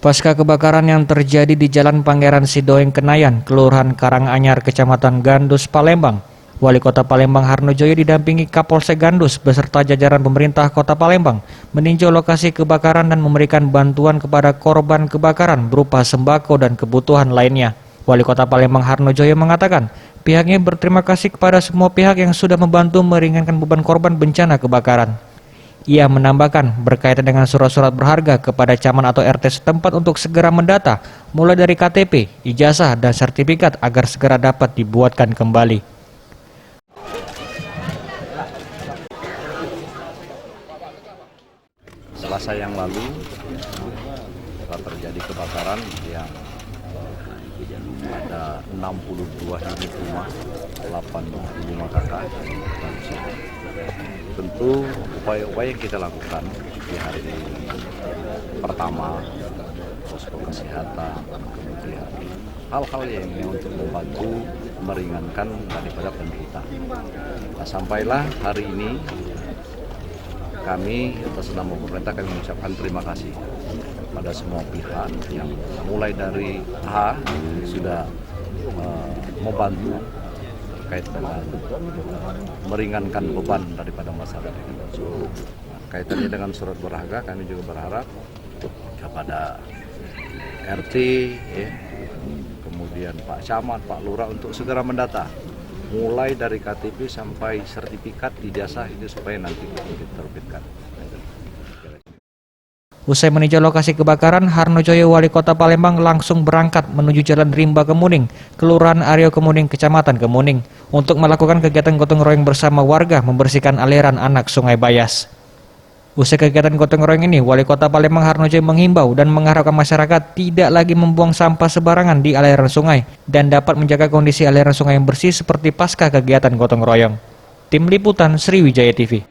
Pasca kebakaran yang terjadi di Jalan Pangeran Sidoeng Kenayan, Kelurahan Karanganyar, Kecamatan Gandus, Palembang, Wali Kota Palembang Harnojoyo didampingi Kapolsek Gandus beserta jajaran pemerintah Kota Palembang meninjau lokasi kebakaran dan memberikan bantuan kepada korban kebakaran berupa sembako dan kebutuhan lainnya. Wali Kota Palembang Harnojoyo mengatakan pihaknya berterima kasih kepada semua pihak yang sudah membantu meringankan beban korban bencana kebakaran. Ia menambahkan berkaitan dengan surat-surat berharga kepada camat atau RT setempat untuk segera mendata, mulai dari KTP, ijazah, dan sertifikat agar segera dapat dibuatkan kembali. Selasa yang lalu telah terjadi kebakaran yang ada 62 unit rumah, 85 kakak. Tentu upaya-upaya yang kita lakukan di hari pertama, posko kesehatan, kemudian hal-hal yang untuk membantu meringankan daripada penderita. Nah, sampailah hari ini kami atas nama pemerintah kami mengucapkan terima kasih pada semua pihak yang mulai dari A sudah membantu terkait dengan meringankan beban daripada masyarakat. Kaitannya dengan surat berharga, kami juga berharap kepada RT, kemudian Pak Camat, Pak Lurah untuk segera mendata, mulai dari KTP sampai sertifikat ijazah itu supaya nanti diterbitkan. Usai meninjau lokasi kebakaran, Harnojoyo Wali Kota Palembang langsung berangkat menuju Jalan Rimba Kemuning, Kelurahan Aryo Kemuning, Kecamatan Kemuning, untuk melakukan kegiatan gotong royong bersama warga membersihkan aliran anak Sungai Bayas. Usai kegiatan gotong royong ini, Wali Kota Palembang Harnojoyo menghimbau dan mengharapkan masyarakat tidak lagi membuang sampah sembarangan di aliran sungai dan dapat menjaga kondisi aliran sungai yang bersih seperti pasca kegiatan gotong royong. Tim Liputan Sriwijaya TV.